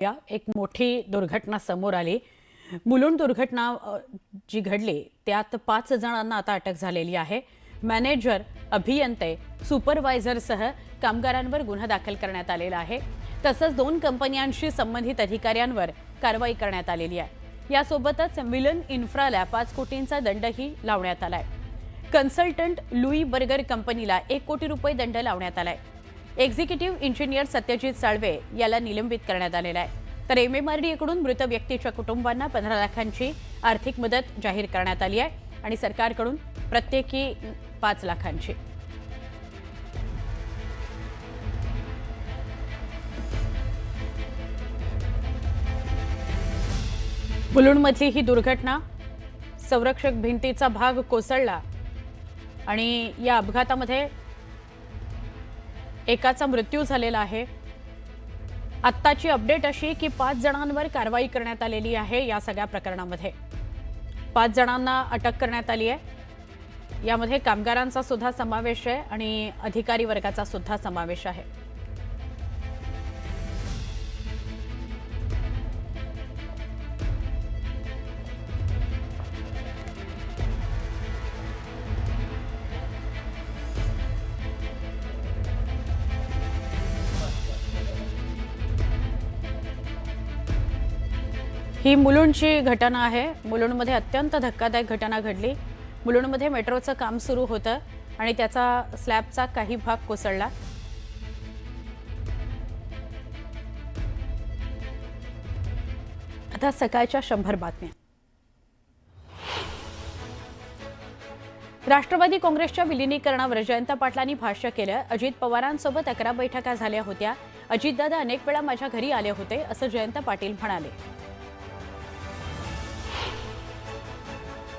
एक मोठी दुर्घटना समोर आली। मुलुंड दुर्घटना जी घडली त्यात 5 जणांना आता अटक झालेली आहे। मॅनेजर, अभियंते, सुपरवायझरसह कामगारांवर गुन्हा दाखल करण्यात आलेला आहे। तसंच 2 कंपन्यांशी संबंधित अधिकाऱ्यांवर कारवाई करण्यात आलेली आहे। यासोबतच मिलन इन्फ्राला 5 कोटींचा दंडही लावण्यात आलाय। कन्सल्टंट लुई बर्गर कंपनीला 1 कोटी रुपये दंड लावण्यात आलाय। एक्झिक्युटिव्ह इंजिनियर सत्यजित साळवे याला निलंबित करण्यात आलेला आहे। तर MMRDA कडून मृत व्यक्तीच्या कुटुंबांना 15 लाखांची आर्थिक मदत जाहीर करण्यात आली आहे आणि सरकारकडून प्रत्येकी 5 लाखांची। मुलुंडमधली ही दुर्घटना, संरक्षक भिंतीचा भाग कोसळला आणि या अपघातामध्ये एकाचा मृत्यू झालेला आहे। आत्ताची अपडेट अशी की 5 जणांवर कारवाई करण्यात आलेली आहे। या सगळ्या प्रकरणामध्ये 5 जणांना अटक करण्यात आली आहे। यामध्ये कामगारांचा सुद्धा समावेश आहे आणि अधिकारी वर्गाचा सुद्धा समावेश आहे। ही मुलुंडची घटना आहे। मुलुंडमध्ये अत्यंत धक्कादायक घटना घडली। मुलुंडमध्ये मेट्रोचं काम सुरू होतं आणि त्याचा स्लॅबचा काही भाग कोसळला। आता सकाळच्या 100 बातम्या। राष्ट्रवादी काँग्रेसच्या विलीनीकरणावर जयंत पाटलांनी भाष्य केलं। अजित पवारांसोबत 11 बैठका झाल्या होत्या। अजितदादा अनेक वेळा माझ्या घरी आले होते असं जयंत पाटील म्हणाले।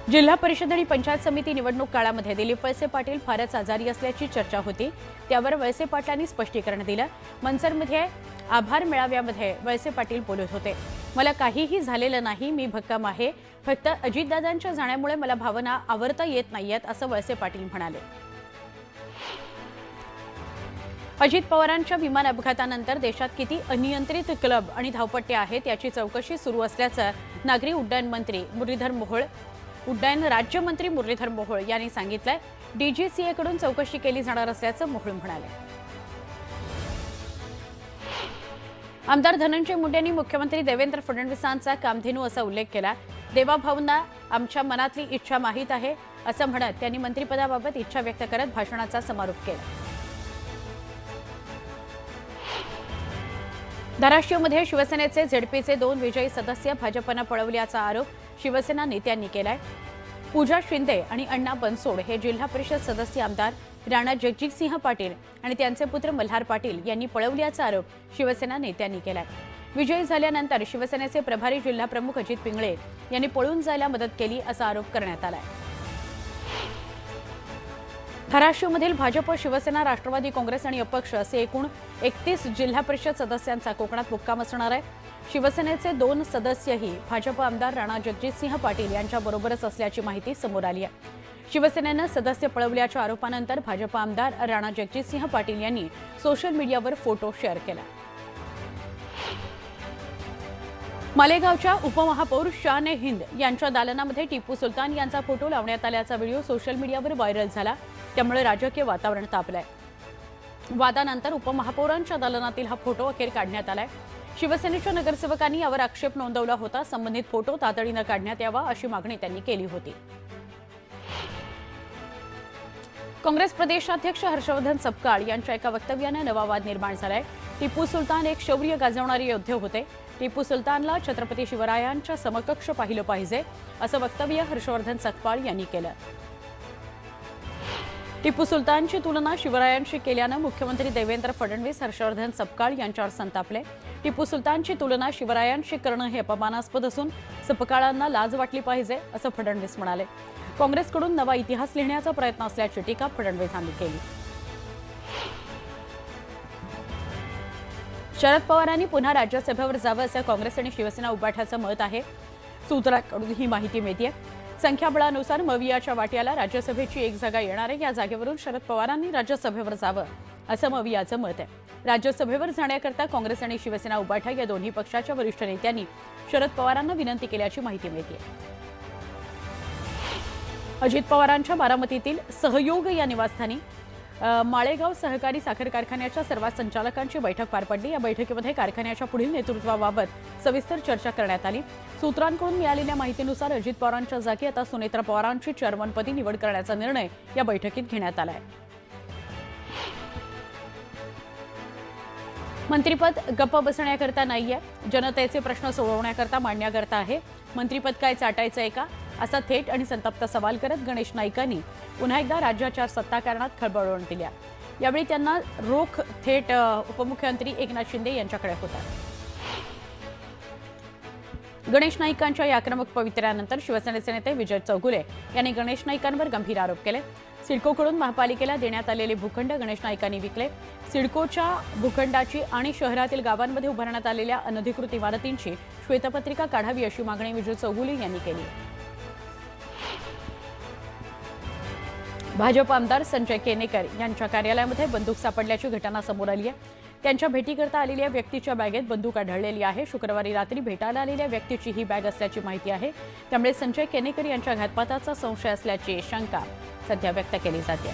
जिल्हा परिषद आणि पंचायत समिती निवडणूक काळामध्ये दिलीप वळसे पाटील फारच आजारी असल्याची चर्चा होती। त्यावर वळसे पाटलांनी स्पष्टीकरण दिलं। मनसरमध्ये आभार मेळाव्यामध्ये वळसे पाटील बोलत होते। मला काहीही झालेलं नाही, मी भक्कम आहे। फक्त अजितदादांच्या जाण्यामुळे मला भावना आवरता येत नाहीयेत असं वळसे पाटील म्हणाले। अजित पवारांच्या विमान अपघातानंतर देशात किती अनियंत्रित क्लब आणि धावपट्ट्या आहेत याची चौकशी सुरू असल्याचं नागरी उड्डयन राज्यमंत्री मुरलीधर मोहोळ यांनी सांगितलंय। DGCA कडून चौकशी केली जाणार असल्याचं मोहोळ म्हणाले। आमदार धनंजय मुंडे यांनी मुख्यमंत्री देवेंद्र फडणवीसांचा कामधेनू असा उल्लेख केला। देवाभाऊंना आमच्या मनातली इच्छा माहीत आहे असं म्हणत त्यांनी मंत्रिपदाबाबत इच्छा व्यक्त करत भाषणाचा समारोप केला। धाराशिवमध्ये शिवसेनेचे ZPचे 2 विजयी सदस्य भाजपनं पळवल्याचा आरोप शिवसेना नेत्यांनी केलाय। पूजा शिंदे आणि अण्णा बनसोड हे जिल्हा परिषद सदस्य आमदार राणा जगजितसिंह पाटील आणि त्यांचे पुत्र मल्हार पाटील यांनी पळवल्याचा आरोप शिवसेना नेत्यांनी केलाय। विजयी झाल्यानंतर शिवसेनेचे प्रभारी जिल्हाप्रमुख अजित पिंगळे यांनी पळून जायला मदत केली असा आरोप करण्यात आलाय। धाराशिवमधील भाजप, शिवसेना, राष्ट्रवादी काँग्रेस आणि अपक्ष असे एकूण 31 जिल्हा परिषद सदस्यांचा कोकणात मुक्काम असणार आहे। शिवसेनेचे 2 सदस्यही भाजप आमदार राणा जगजितसिंह पाटील यांच्याबरोबरच असल्याची माहिती समोर आली आहे। शिवसेनेनं सदस्य पळवल्याच्या आरोपानंतर भाजप आमदार राणा जगजितसिंह पाटील यांनी सोशल मीडियावर फोटो शेअर केला। मालेगावच्या उपमहापौर शान-ए-हिंद यांच्या दालनामध्ये टिपू सुलतान यांचा फोटो लावण्यात आल्याचा व्हिडिओ सोशल मीडियावर व्हायरल झाला। त्यामुळे राजकीय वातावरण तापलंय। वादानंतर उपमहापौरांच्या दालनातील हा फोटो अखेर काढण्यात आलाय। शिवसेनेच्या नगरसेवकांनी यावर आक्षेप नोंदवला होता। संबंधित फोटो तातडीनं काढण्यात यावा अशी मागणी त्यांनी केली होती। काँग्रेस प्रदेशाध्यक्ष हर्षवर्धन सपकाळ यांच्या एका वक्तव्याने नवा वाद निर्माण झालाय। टिपू सुलतान एक शौर्य गाजवणारे योद्धे होते। टिपू सुलतानला छत्रपती शिवरायांच्या समकक्ष पाहिलं पाहिजे असं वक्तव्य हर्षवर्धन सपकाळ यांनी केलं। टिपू सुलतानची तुलना शिवरायांशी केल्यानं मुख्यमंत्री देवेंद्र फडणवीस हर्षवर्धन सपकाळ यांच्यावर संतापले। टिपू सुलतानची तुलना शिवरायांशी करणं हे अपमानास्पद असून सपकाळांना लाज वाटली पाहिजे असं फडणवीस म्हणाले। काँग्रेसकडून नवा इतिहास लिहिण्याचा प्रयत्न असल्याची टीका फडणवीसांनी केली। शरद पवारांनी पुन्हा राज्यसभेवर जावं असं काँग्रेस आणि शिवसेना उभाठ्याचं मत आहे। सूत्रांकडून ही माहिती मिळते। संख्याबळानुसार मवियाच्या वाट्याला राज्यसभेची 1 जागा येणार आहे। या जागेवरून शरद पवारांनी राज्यसभेवर जावं असं मवियाचं मत आहे. राज्यसभेवर जाण्याकरता काँग्रेस आणि शिवसेना उभाठा या दोन्ही पक्षाच्या वरिष्ठ नेत्यांनी शरद पवारांना विनंती केल्याची माहिती मिळते. अजित पवारांच्या बारामतीतील सहयोग या निवासस्थानी माळेगाव सहकारी साखर कारखान्याच्या सर्व संचालकांची बैठक पार पडली. या बैठकीमध्ये कारखान्याच्या पुढील नेतृत्वाबाबत सविस्तर चर्चा करण्यात आली. सूत्रांकडून मिळालेल्या माहितीनुसार अजित पवारांच्या जागी आता सुनेत्रा पवारांची चेअरमनपदी निवड करण्याचा निर्णय या बैठकीत घेण्यात आला आहे. मंत्रिपद गप्प बसण्याकरता नाहीये, जनतेचे प्रश्न सोडवण्याकरता मांडण्याकरता आहे. मंत्रिपद काय चाटायचं आहे का, असा थेट आणि संतप्त सवाल करत गणेश नाईकांनी पुन्हा एकदा राज्याच्या सत्ताकारणात खळबळ उडवून दिली. यावेळी त्यांना रोख थेट उपमुख्यमंत्री एकनाथ शिंदे यांच्याकडे होता. गणेश नाईकांच्या या आक्रमक पवित्र्यानंतर शिवसेनेचे नेते विजय चौगुले यांनी गणेश नाईकांवर गंभीर आरोप केले. सिडकोकडून महापालिकेला देण्यात आलेले भूखंड गणेश नाईकांनी विकले. सिडकोच्या भूखंडाची आणि शहरातील गावांमध्ये उभारण्यात आलेल्या अनधिकृत इमारतींची श्वेतपत्रिका काढावी अशी मागणी विजय चौगुले यांनी केली. भाजप आमदार संजय केनेकर यांच्या कार्यालयामध्ये बंदूक सापडल्याची घटना समोर आली आहे. त्यांच्या भेटीकरता आलेल्या व्यक्तीच्या बॅगेत बंदूक आढळलेली आहे. शुक्रवारी रात्री भेटायला आलेल्या व्यक्तीची ही बॅग असल्याची माहिती आहे. त्यामुळे संजय केनेकर यांच्या घातपाताचा संशय असल्याची शंका सध्या व्यक्त केली जाते.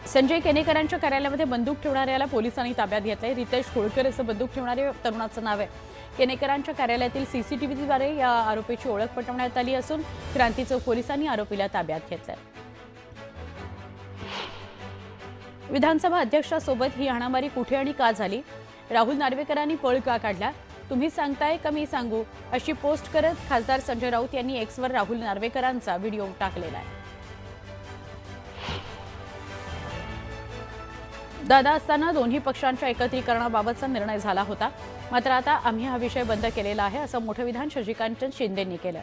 संजय केनेकरांच्या कार्यालयामध्ये बंदूक ठेवणाऱ्याला पोलिसांनी ताब्यात घेतले. रितेश होळकर असं बंदूक ठेवणाऱ्या तरुणाचं नाव आहे. केनेकरांच्या कार्यालयातील सीसीटीव्हीद्वारे या आरोपीची ओळख पटवण्यात आली असून क्रांती चौक पोलिसांनी आरोपीला ताब्यात घेतलंय. विधानसभा अध्यक्षासोबत ही हाणामारी कुठे आणि का झाली, राहुल नार्वेकरांनी पळ का काढला, तुम्ही सांगताय का मी सांगू, अशी पोस्ट करत खासदार संजय राऊत यांनी एक्सवर राहुल नार्वेकरांचा व्हिडिओ टाकलेला आहे. दादा असताना दोन्ही पक्षांच्या एकत्रीकरणाबाबतचा निर्णय झाला होता, मात्र आता आम्ही हा विषय बंद केलेला आहे, असं मोठं विधान शशिकांत शिंदेंनी केलं.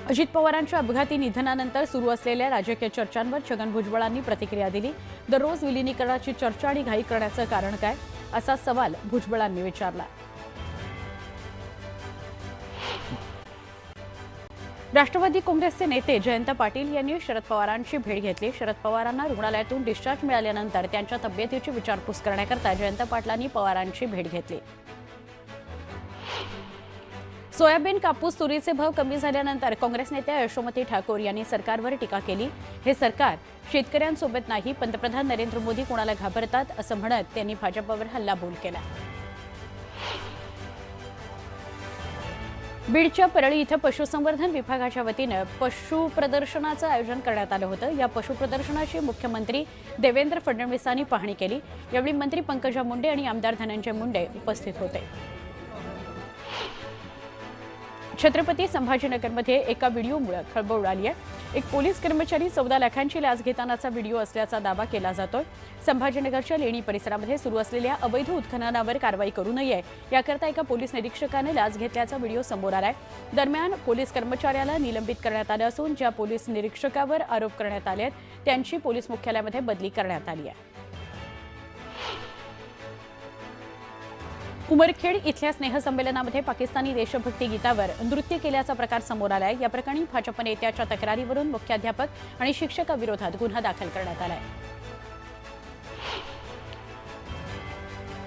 अजित पवारांच्या अपघाती निधनानंतर सुरू असलेल्या राजकीय चर्चांवर छगन भुजबळांनी प्रतिक्रिया दिली. दररोज विलिनीकरणाची चर्चा आणि घाई करण्याचं कारण काय, असा सवाल भुजबळांनी विचारला. राष्ट्रवादी काँग्रेसचे नेते जयंत पाटील यांनी शरद पवारांची भेट घेतली. शरद पवारांना रुग्णालयातून डिस्चार्ज मिळाल्यानंतर त्यांच्या तब्येतीची विचारपूस करण्याकरता जयंत पाटलांनी पवारांची भेट घेतली. सोयाबीन, कापूस, तुरीचे भाव कमी झाल्यानंतर काँग्रेस नेत्या यशोमती ठाकूर यांनी सरकारवर टीका केली. हे सरकार शेतकऱ्यांसोबत नाही, पंतप्रधान नरेंद्र मोदी कोणाला घाबरतात असं म्हणत त्यांनी भाजपवर हल्लाबोल केला. बीडच्या परळी इथं पशुसंवर्धन विभागाच्या वतीनं पशु प्रदर्शनाचं आयोजन करण्यात आलं होतं. या पशु प्रदर्शनाची मुख्यमंत्री देवेंद्र फडणवीसांनी पाहणी केली. यावेळी मंत्री पंकजा मुंडे आणि आमदार धनंजय मुंडे उपस्थित होते. छत्रपती संभाजीनगरमध्ये एका व्हिडिओमुळे खळबळ उडाली आहे. एक पोलीस कर्मचारी 14 लाखांची लाच घेतानाचा व्हिडिओ असल्याचा दावा केला जातोय. संभाजीनगरच्या लेणी परिसरामध्ये सुरू असलेल्या अवैध उत्खननावर कारवाई करू नये याकरता एका पोलीस निरीक्षकाने लाच घेतल्याचा व्हिडिओ समोर आलाय. दरम्यान पोलीस कर्मचाऱ्याला निलंबित करण्यात आलं असून ज्या पोलीस निरीक्षकावर आरोप करण्यात आले आहेत त्यांची पोलीस मुख्यालयामध्ये बदली करण्यात आली आहे. उमरखेड इथल्या स्नेहसंमेलनामध्ये पाकिस्तानी देशभक्ती गीतावर नृत्य केल्याचा प्रकार समोर आलाय. या प्रकरणी भाजप नेत्याच्या तक्रारीवरून मुख्याध्यापक आणि शिक्षकाविरोधात गुन्हा दाखल करण्यात आलाय.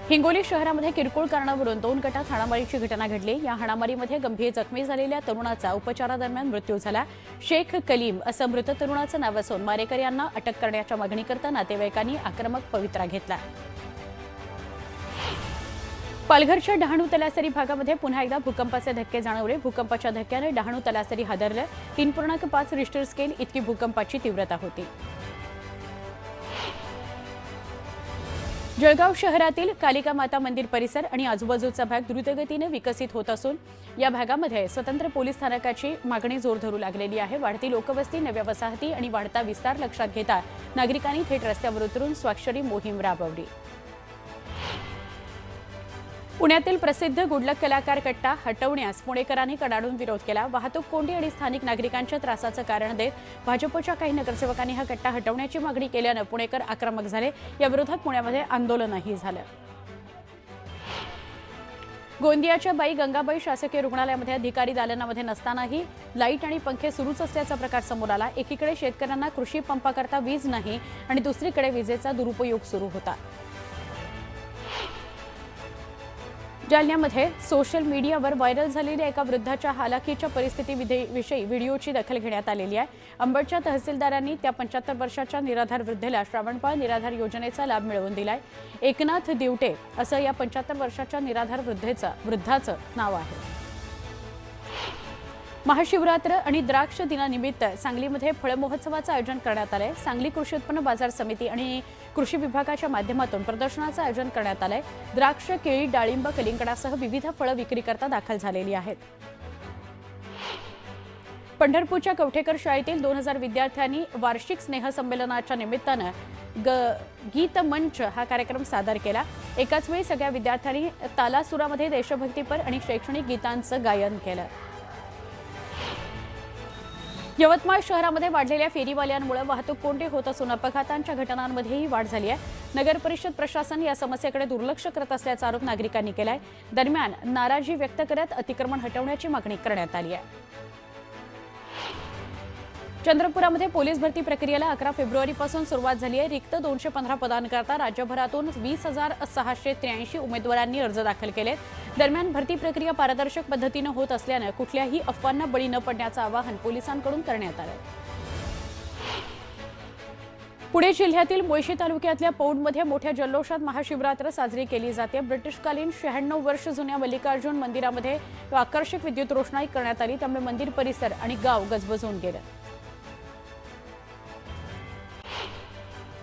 हिंगोली शहरामध्ये किरकोळ कारणावरून 2 गटात हाणामारीची घटना घडली. या हाणामारीमध्ये गंभीर जखमी झालेल्या तरुणाचा उपचारादरम्यान मृत्यू झाला. शेख कलीम असं मृत तरुणाचं नाव असून मारेकऱ्यांना अटक करण्याच्या मागणीकरता नातेवाईकांनी आक्रमक पवित्रा घेतला. पालघरच्या डहाणू तलासरी भागामध्ये पुन्हा एकदा भूकंपाचे धक्के जाणवले. भूकंपाच्या धक्क्याने डहाणू तलासरी हादरलं. 3.5 रिश्टर स्केल इतकी भूकंपाची तीव्रता होती. जळगाव शहरातील कालिका माता मंदिर परिसर आणि आजूबाजूचा भाग द्रुतगतीने विकसित होत असून या भागामध्ये स्वतंत्र पोलीस स्थानकाची मागणी जोर धरू लागलेली आहे. वाढती लोकवस्ती, नव्या वसाहती आणि वाढता विस्तार लक्षात घेता नागरिकांनी थेट रस्त्यावर उतरून स्वाक्षरी मोहीम राबवली. पुण्यातील प्रसिद्ध गुडलक कलाकार कट्टा हटवण्यास पुणेकरांनी कडाडून विरोध केला. वाहतूक कोंडी आणि स्थानिक नागरिकांच्या त्रासाचं कारण देत भाजपच्या काही नगरसेवकांनी हा कट्टा हटवण्याची मागणी केल्यानं पुणेकर आक्रमक झाले. या विरोधात पुण्यामध्ये आंदोलनही झालं. गोंदियाच्या बाई गंगाबाई शासकीय रुग्णालयामध्ये अधिकारी दालनामध्ये नसतानाही लाईट आणि पंखे सुरूच असल्याचा प्रकार समोर आला। एकीकडे शेतकऱ्यांना कृषी पंपाकरता वीज नाही आणि दुसरीकडे विजेचा दुरुपयोग सुरू होता। जालन्यामध्ये सोशल मीडियावर व्हायरल झालेल्या एका वृद्धाच्या हालाकीच्या परिस्थितीविषयी व्हिडिओची दखल घेण्यात आलेली आहे। अंबडच्या तहसीलदारांनी त्या 75 वर्षाच्या निराधार वृद्धेला श्रावणबाळ निराधार योजनेचा लाभ मिळवून दिलाय। एकनाथ दिवटे असं या 75 वर्षाच्या निराधार वृद्धाचं नाव आहे। महाशिवरात्र आणि द्राक्ष दिनानिमित्त सांगलीमध्ये फळ महोत्सवाचं आयोजन करण्यात आलंय। सांगली कृषी उत्पन्न बाजार समिती आणि कृषी विभागाच्या माध्यमातून प्रदर्शनाचं आयोजन करण्यात आलंय। द्राक्ष, केळी, डाळिंब, कलिंगडासह विविध फळं विक्रीकरता दाखल झालेली आहेत। पंढरपूरच्या कवठेकर शाळेतील 2000 विद्यार्थ्यांनी वार्षिक स्नेहसंमेलनाच्या निमित्तानं गीत मंच हा कार्यक्रम सादर केला। एकाच वेळी सगळ्या विद्यार्थ्यांनी तालासुरामध्ये देशभक्तीपर आणि शैक्षणिक गीतांचं गायन केलं। यवतमाळ शहरामध्ये वाढलेल्या फेरीवाल्यांमुळे वाहतूक कोंडी होत असून अपघातांच्या घटनांमध्येही वाढ झाली आहे। नगर परिषद प्रशासन या समस्येकडे दुर्लक्ष करत असल्याचा आरोप नागरिकांनी केलाय। दरम्यान नाराजी व्यक्त करत अतिक्रमण हटवण्याची मागणी करण्यात आली आहे। चंद्रपुरामध्ये पोलीस भरती प्रक्रियेला 11 फेब्रुवारीपासून सुरुवात झाली आहे। रिक्त 215 पदांकरता राज्यभरातून 20,683 उमेदवारांनी अर्ज दाखल केले। दरम्यान भरती प्रक्रिया पारदर्शक पद्धतीने होत असल्याने कुठल्याही अफवांना बळी न पडण्याचं आवाहन पोलिसांकडून करण्यात आलं। पुणे जिल्ह्यातील मुळशी तालुक्यातल्या पौंडमध्ये मोठ्या जल्लोषात महाशिवरात्र साजरी केली जाते। ब्रिटिशकालीन 96 वर्ष जुन्या मल्लिकार्जुन मंदिरामध्ये आकर्षक विद्युत रोषणाई करण्यात आली, त्यामुळे मंदिर परिसर आणि गाव गजबजून गेलं।